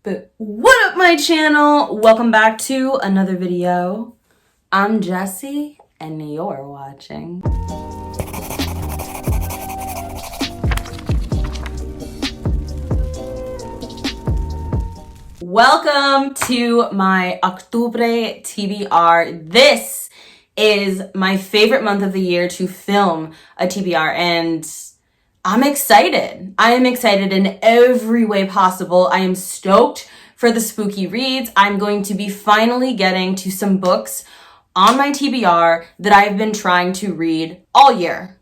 But what up, my channel? Welcome back to another video. I'm Jessie and you're watching. Welcome to my Octubre TBR. This is my favorite month of the year to film a TBR, and I'm excited. I am excited in every way possible. I am stoked for the spooky reads. I'm going to be finally getting to some books on my TBR that I've been trying to read all year.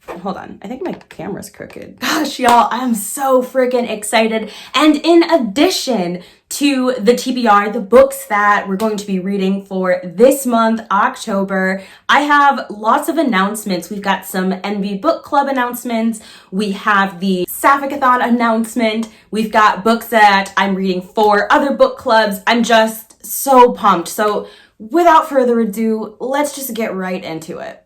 Hold on, I think my camera's crooked. Gosh, y'all, I'm so freaking excited. And in addition to the TBR, the books that we're going to be reading for this month, October, I have lots of announcements. We've got some NB Book Club announcements. We have the sapphicathon announcement. We've got books that I'm reading for other book clubs. I'm just so pumped. So without further ado, let's just get right into it.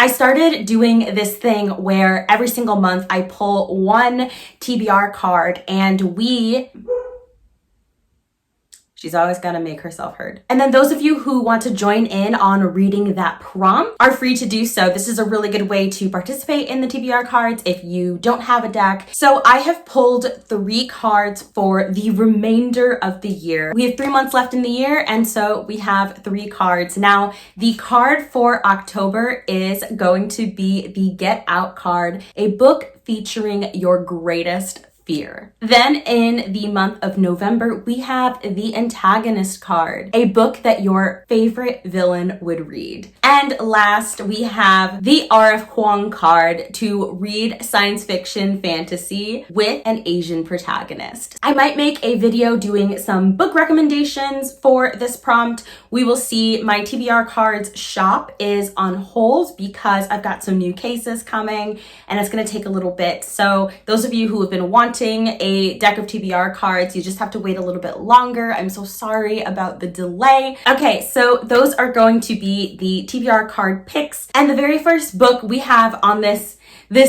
I started doing this thing where every single month I pull one TBR card and she's always got to make herself heard. And then those of you who want to join in on reading that prompt are free to do so. This is a really good way to participate in the TBR cards if you don't have a deck. So I have pulled 3 cards for the remainder of the year. We have 3 months left in the year, and so we have 3 cards. Now, the card for October is going to be the Get Out card, a book featuring your greatest fear. Then in the month of November, we have the Antagonist card, a book that your favorite villain would read. And last, we have the R.F. Kuang card to read science fiction fantasy with an Asian protagonist. I might make a video doing some book recommendations for this prompt. We will see. My TBR cards shop is on hold because I've got some new cases coming and it's going to take a little bit. So those of you who have been wanting a deck of TBR cards, you just have to wait a little bit longer. I'm so sorry about the delay. Okay, so those are going to be the TBR card picks. And the very first book we have on this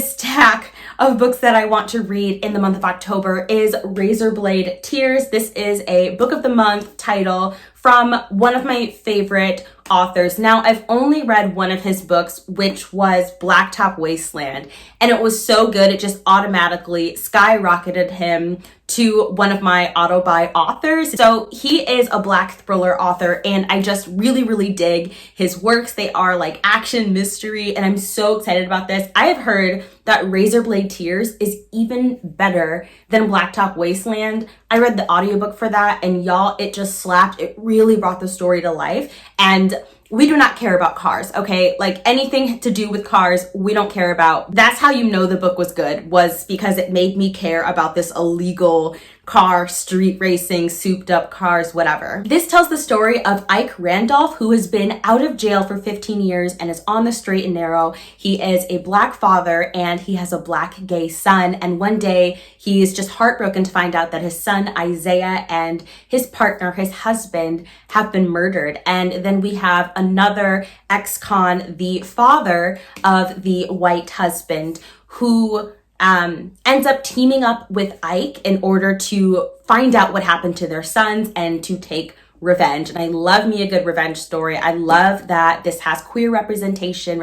stack of books that I want to read in the month of October is Razorblade Tears. This is a book of the month title from one of my favorite authors. Now, I've only read one of his books, which was Blacktop Wasteland, and it was so good, it just automatically skyrocketed him to one of my auto-buy authors. So he is a Black thriller author, and I just really, really dig his works. They are like action mystery, and I'm so excited about this. I have heard that Razorblade Tears is even better than Blacktop Wasteland. I read the audiobook for that, and y'all, it just slapped. It really brought the story to life, and we do not care about cars, okay? Like anything to do with cars, we don't care about. That's how you know the book was good, was because it made me care about this illegal car, street racing, souped up cars, whatever. This tells the story of Ike Randolph, who has been out of jail for 15 years and is on the straight and narrow. He is a Black father and he has a Black gay son. And one day he's just heartbroken to find out that his son Isaiah and his partner, his husband, have been murdered. And then we have another ex-con, the father of the white husband, who ends up teaming up with Ike in order to find out what happened to their sons and to take revenge. And I love me a good revenge story. I love that this has queer representation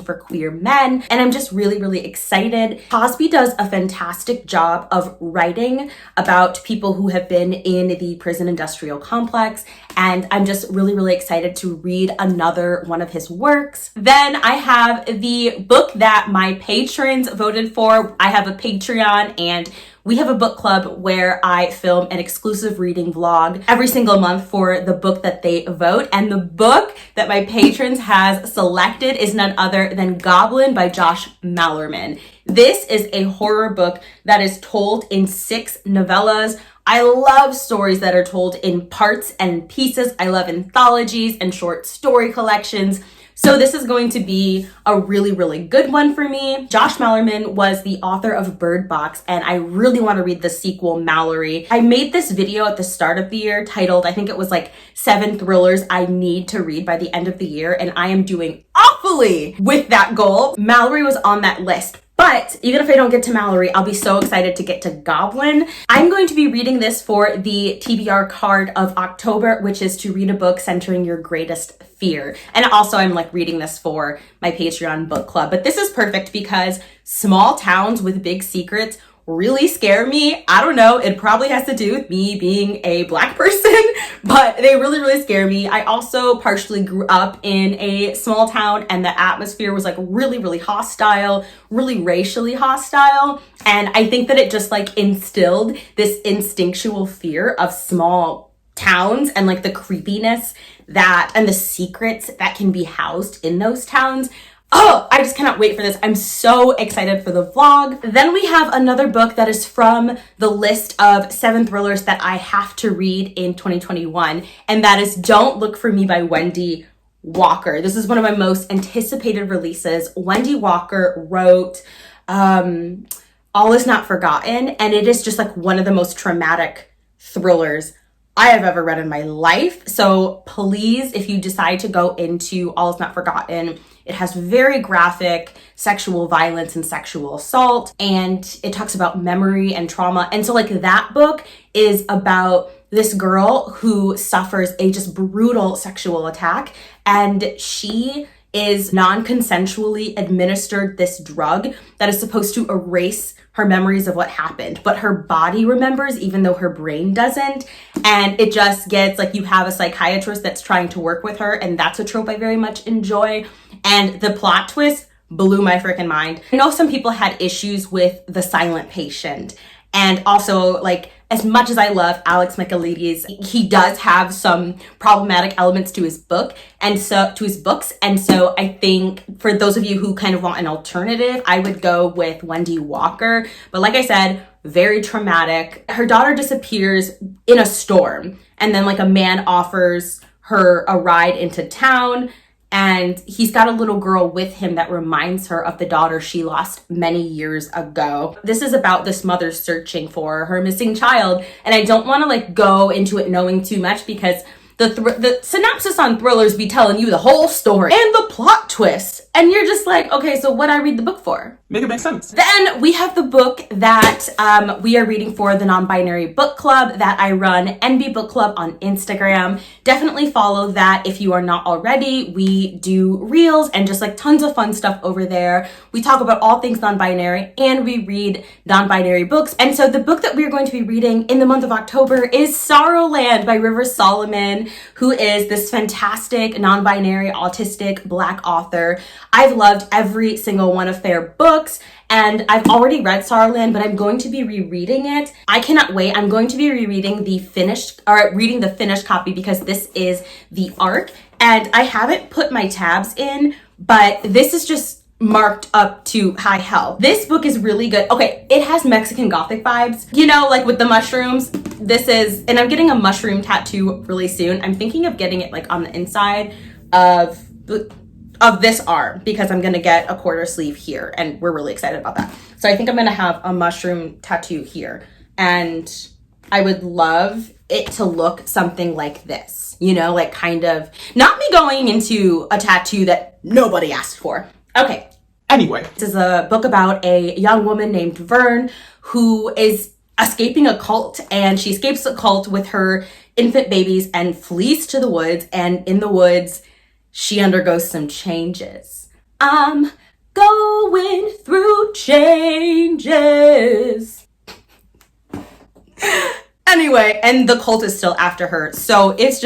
for queer men, and I'm just really, really excited. Cosby does a fantastic job of writing about people who have been in the prison industrial complex, and I'm just really, really excited to read another one of his works. Then I have the book that my patrons voted for. I have a Patreon, and we have a book club where I film an exclusive reading vlog every single month for the book that they vote. And the book that my patrons has selected is none other than Goblin by Josh Malerman. This is a horror book that is told in 6 novellas. I love stories that are told in parts and pieces. I love anthologies and short story collections. So this is going to be a really, really good one for me. Josh Malerman was the author of Bird Box, and I really want to read the sequel, Mallory. I made this video at the start of the year titled, I think it was like 7 thrillers I need to read by the end of the year, and I am doing awfully with that goal. Mallory was on that list. But even if I don't get to Mallory, I'll be so excited to get to Goblin. I'm going to be reading this for the TBR card of October, which is to read a book centering your greatest fear. And also I'm like reading this for my Patreon book club. But this is perfect because small towns with big secrets really scare me. I don't know, it probably has to do with me being a Black person, but they really scare me. I also partially grew up in a small town and the atmosphere was like really hostile, really racially hostile. And I think that it just like instilled this instinctual fear of small towns and like the creepiness that and the secrets that can be housed in those towns. Oh, I just cannot wait for this. I'm so excited for the vlog. Then we have another book that is from the list of 7 thrillers that I have to read in 2021, and that is Don't Look for Me by Wendy Walker. This is one of my most anticipated releases. Wendy Walker wrote All Is Not Forgotten, and it is just like one of the most traumatic thrillers I have ever read in my life. So please, if you decide to go into All Is Not Forgotten, it has very graphic sexual violence and sexual assault, and it talks about memory and trauma. And so like that book is about this girl who suffers a just brutal sexual attack, and she is non-consensually administered this drug that is supposed to erase her memories of what happened, but her body remembers even though her brain doesn't. And it just gets like, you have a psychiatrist that's trying to work with her, and that's a trope I very much enjoy. And the plot twist blew my freaking mind. I know some people had issues with The Silent Patient, and also like, as much as I love Alex Michaelides, he does have some problematic elements to his book and so to his books. And so I think for those of you who kind of want an alternative, I would go with Wendy Walker. But like I said, very traumatic. Her daughter disappears in a storm, and then like a man offers her a ride into town, and he's got a little girl with him that reminds her of the daughter she lost many years ago. This is about this mother searching for her missing child, and I don't want to like go into it knowing too much because the synopsis on thrillers be telling you the whole story and the plot twist, and you're just like, okay, so what I read the book for? Make it make sense. Then we have the book that we are reading for the Non-Binary Book Club that I run, NB Book Club on Instagram. Definitely follow that if you are not already. We do reels and just like tons of fun stuff over there. We talk about all things non-binary and we read non-binary books. And so the book that we are going to be reading in the month of October is Sorrowland by River Solomon, who is this fantastic non-binary autistic Black author. I've loved every single one of their books, and I've already read Sorrowland, but I'm going to be rereading it. I cannot wait. I'm going to be reading the finished copy because this is the ARC, and I haven't put my tabs in, but this is just marked up to high hell. This book is really good. Okay, it has Mexican Gothic vibes, you know, like with the mushrooms. This is, and I'm getting a mushroom tattoo really soon. I'm thinking of getting it like on the inside of this arm because I'm gonna get a quarter sleeve here, and we're really excited about that. So I think I'm gonna have a mushroom tattoo here, and I would love it to look something like this, you know, like kind of not me going into a tattoo that nobody asked for. Okay. Anyway, this is a book about a young woman named Vern who is escaping a cult, and she escapes the cult with her infant babies and flees to the woods, and in the woods she undergoes some changes. I'm going through changes. Anyway, and the cult is still after her. So it's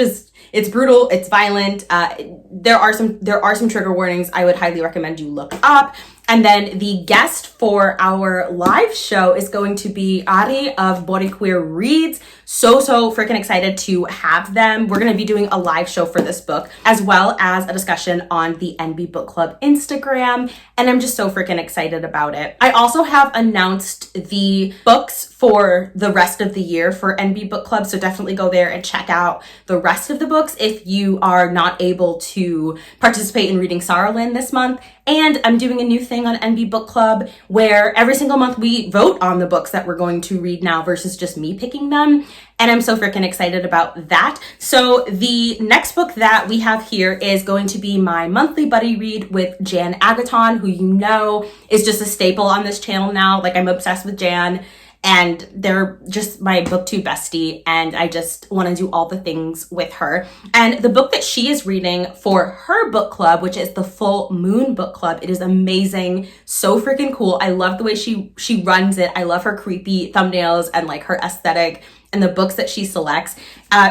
brutal, it's violent. There are some trigger warnings I would highly recommend you look up. And then the guest for our live show is going to be Ari of Boriqueer Reads. So freaking excited to have them. We're going to be doing a live show for this book, as well as a discussion on the NB Book Club Instagram. And I'm just so freaking excited about it. I also have announced the books for the rest of the year for NB Book Club. So definitely go there and check out the rest of the books if you are not able to participate in reading Sorrowland this month. And I'm doing a new thing on NB Book Club where every single month we vote on the books that we're going to read now versus just me picking them. And I'm so freaking excited about that. So the next book that we have here is going to be my monthly buddy read with Jan Agaton, who you know is just a staple on this channel now. Like, I'm obsessed with Jan. And they're just my booktube bestie, and I just want to do all the things with her. And the book that she is reading for her book club, which is the Full Moon Book Club, it is amazing, so freaking cool. I love the way she runs it. I love her creepy thumbnails and like her aesthetic and the books that she selects.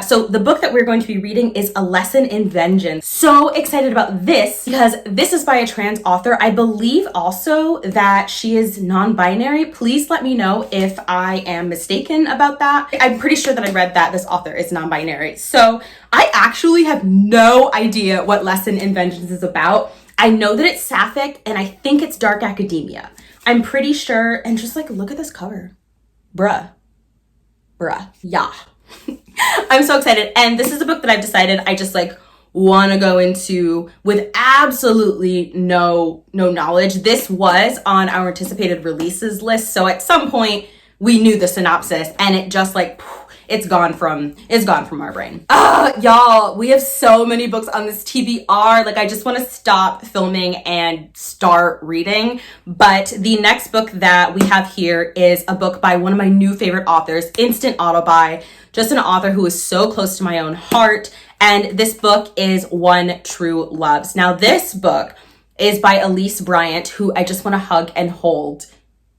So the book that we're going to be reading is A Lesson in Vengeance. So excited about this because this is by a trans author. I believe also that she is non-binary. Please let me know if I am mistaken about that. I'm pretty sure that I read that this author is non-binary. So I actually have no idea what Lesson in Vengeance is about. I know that it's sapphic and I think it's dark academia. I'm pretty sure, and just like, look at this cover. Bruh. Yeah. I'm so excited. And this is a book that I've decided I just like want to go into with absolutely no knowledge. This was on our anticipated releases list. So at some point we knew the synopsis and it just like, it's gone from our brain. Y'all, we have so many books on this TBR. Like, I just want to stop filming and start reading. But the next book that we have here is a book by one of my new favorite authors, instant auto buy, just an author who is so close to my own heart. And this book is One True Loves. Now, this book is by Elise Bryant, who I just want to hug and hold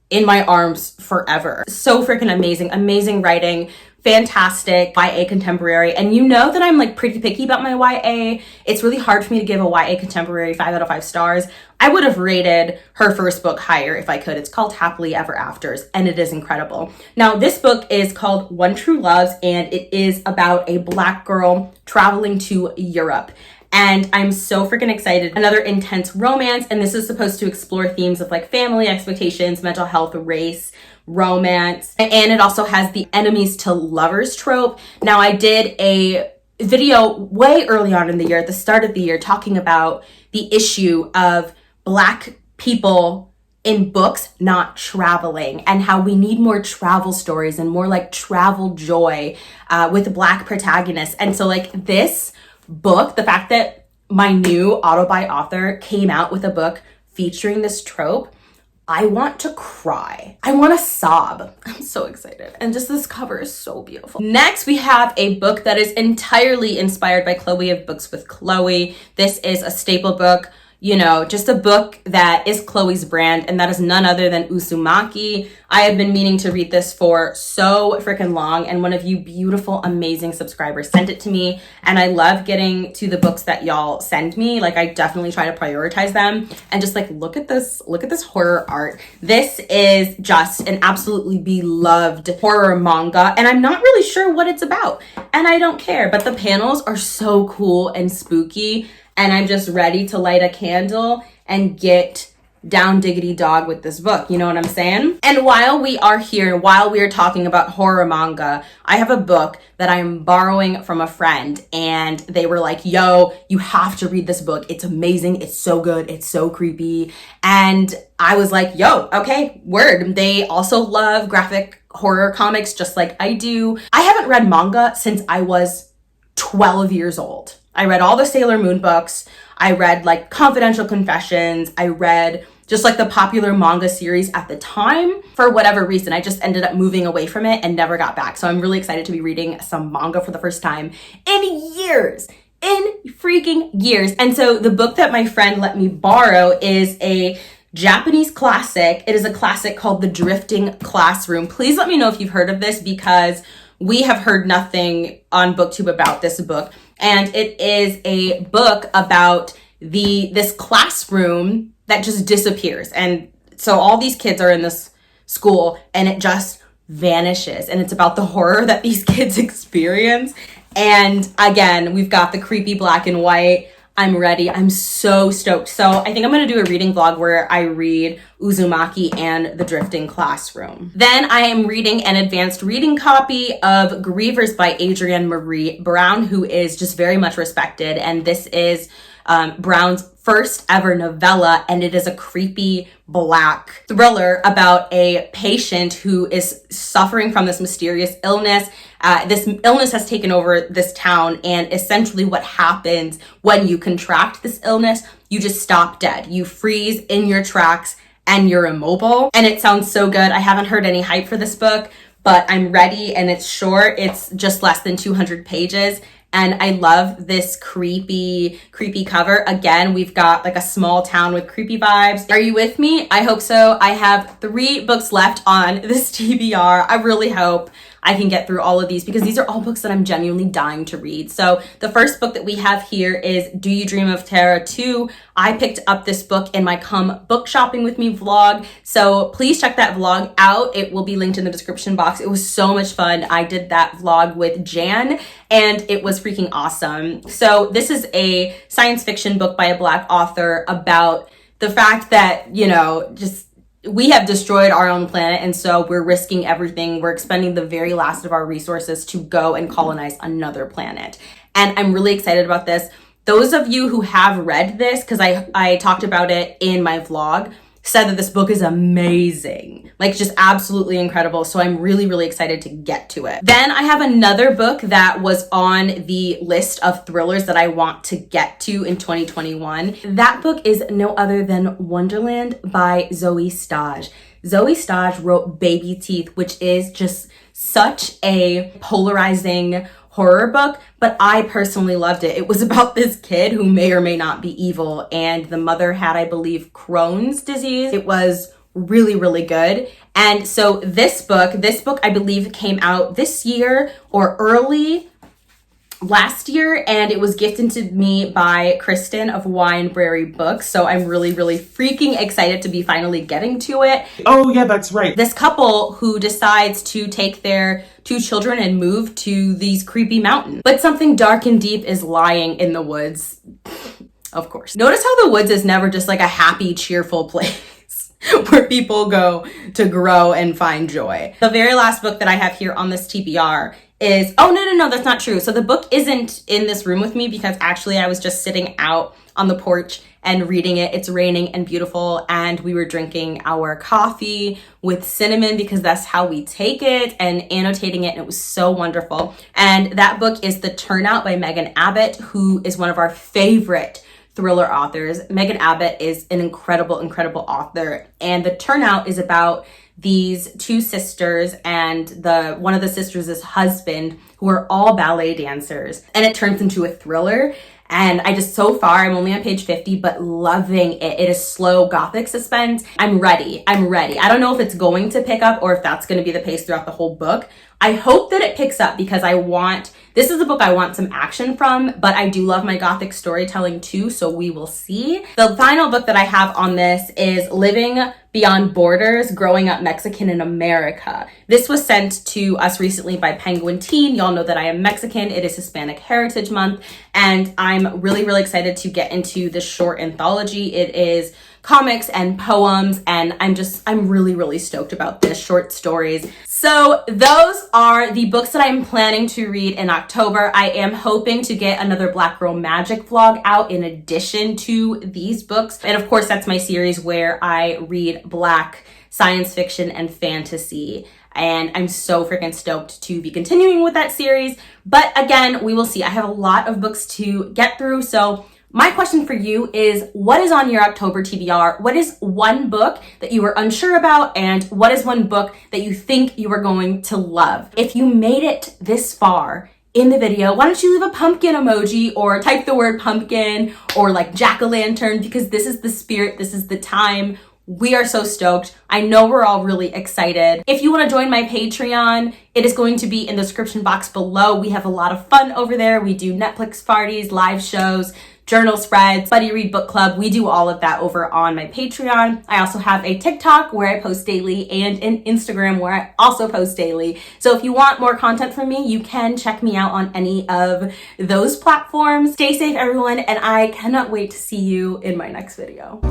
in my arms forever. So freaking amazing writing. Fantastic YA contemporary. And you know that I'm like pretty picky about my YA. It's really hard for me to give a YA contemporary 5 out of 5 stars. I would have rated her first book higher if I could. It's called Happily Ever Afters, and it is incredible. Now, this book is called One True Loves, and it is about a Black girl traveling to Europe. And I'm so freaking excited. Another intense romance, and this is supposed to explore themes of like family expectations, mental health, race, romance, and it also has the enemies to lovers trope. Now, I did a video way early on in the year, at the start of the year, talking about the issue of Black people in books not traveling and how we need more travel stories and more like travel joy with Black protagonists. And so like this book, the fact that my new auto buy author came out with a book featuring this trope, I want to cry. I want to sob. I'm so excited. And just this cover is so beautiful. Next, we have a book that is entirely inspired by Chloe of Books with Chloe. This is a staple book, you know, just a book that is Chloe's brand, and that is none other than Usumaki. I have been meaning to read this for so freaking long, and one of you beautiful, amazing subscribers sent it to me, and I love getting to the books that y'all send me. Like, I definitely try to prioritize them, and just like, look at this horror art. This is just an absolutely beloved horror manga, and I'm not really sure what it's about, and I don't care, but the panels are so cool and spooky, and I'm just ready to light a candle and get down diggity dog with this book. You know what I'm saying? And while we are here, while we are talking about horror manga, I have a book that I'm borrowing from a friend, and they were like, yo, you have to read this book. It's amazing. It's so good. It's so creepy. And I was like, yo, okay, word. They also love graphic horror comics just like I do. I haven't read manga since I was 12 years old. I read all the Sailor Moon books. I read like Confidential Confessions. I read just like the popular manga series at the time. For whatever reason, I just ended up moving away from it and never got back. So I'm really excited to be reading some manga for the first time in years. In freaking years. And so the book that my friend let me borrow is a Japanese classic. It is a classic called The Drifting Classroom. Please let me know if you've heard of this, because we have heard nothing on BookTube about this book. And it is a book about this classroom that just disappears. And so all these kids are in this school and it just vanishes. And it's about the horror that these kids experience. And again, we've got the creepy black and white. I'm ready. I'm so stoked. So I think I'm going to do a reading vlog where I read Usumaki and The Drifting Classroom. Then I am reading an advanced reading copy of Grievers by Adrienne Marie Brown, who is just very much respected. And this is Brown's first ever novella, and it is a creepy Black thriller about a patient who is suffering from this mysterious illness. This illness has taken over this town, and essentially what happens when you contract this illness, you just stop dead. You freeze in your tracks and you're immobile. And it sounds so good. I haven't heard any hype for this book, but I'm ready, and it's short. It's just less than 200 pages. And I love this creepy cover. Again, we've got like a small town with creepy vibes. Are you with me? I hope so. I have 3 books left on this TBR. I really hope I can get through all of these because these are all books that I'm genuinely dying to read. So the first book that we have here is Do You Dream of Terror 2? I picked up this book in my Come Book Shopping With Me vlog. So please check that vlog out. It will be linked in the description box. It was so much fun. I did that vlog with Jan and it was freaking awesome. So this is a science fiction book by a Black author about the fact that, you know, just we have destroyed our own planet, and so we're risking everything. We're expending the very last of our resources to go and colonize another planet. And I'm really excited about this. Those of you who have read this, because I talked about it in my vlog, said that this book is amazing. Like, just absolutely incredible. So I'm really excited to get to it. Then I have another book that was on the list of thrillers that I want to get to in 2021. That book is no other than Wonderland by Zoe Stage. Zoe Stage wrote Baby Teeth, which is just such a polarizing horror book, but I personally loved it. It was about this kid who may or may not be evil, and the mother had, I believe, Crohn's disease. It was really good. And so this book I believe came out this year or early last year, and it was gifted to me by Kristen of NonBinary Books. So I'm really freaking excited to be finally getting to it. Oh yeah, that's right. This couple who decides to take their 2 children and move to these creepy mountains. But something dark and deep is lying in the woods. Of course. Notice how the woods is never just like a happy, cheerful place where people go to grow and find joy. The very last book that I have here on this TBR is, oh no, that's not true. So the book isn't in this room with me because actually I was just sitting out on the porch and reading it. It's raining and beautiful, and we were drinking our coffee with cinnamon because that's how we take it, and annotating it, and it was so wonderful. And that book is The Turnout by Megan Abbott, who is one of our favorite thriller authors. Megan Abbott is an incredible author, and The Turnout is about these 2 sisters and one of the sisters' husband, who are all ballet dancers, and it turns into a thriller. And so far, I'm only on page 50, but loving it. It is slow gothic suspense. I'm ready. I don't know if it's going to pick up or if that's going to be the pace throughout the whole book. I hope that it picks up because this is a book I want some action from, but I do love my gothic storytelling too, so we will see. The final book that I have on this is Living Beyond Borders, Growing Up Mexican in America. This was sent to us recently by Penguin Teen. Y'all know that I am Mexican. It is Hispanic Heritage Month, and I'm really excited to get into this short anthology. It is comics and poems, and I'm really stoked about this, short stories. So those are the books that I'm planning to read in October. I am hoping to get another Black Girl Magic vlog out in addition to these books. And of course, that's my series where I read Black science fiction and fantasy. And I'm so freaking stoked to be continuing with that series. But again, we will see. I have a lot of books to get through, so my question for you is, what is on your October TBR? What is one book that you were unsure about? And what is one book that you think you are going to love? If you made it this far in the video, why don't you leave a pumpkin emoji or type the word pumpkin or like jack-o'-lantern, because this is the spirit, this is the time. We are so stoked. I know we're all really excited. If you want to join my Patreon, it is going to be in the description box below. We have a lot of fun over there. We do Netflix parties, live shows, journal spreads, buddy read book club. We do all of that over on my Patreon. I also have a TikTok where I post daily and an Instagram where I also post daily. So if you want more content from me, you can check me out on any of those platforms. Stay safe, everyone, and I cannot wait to see you in my next video.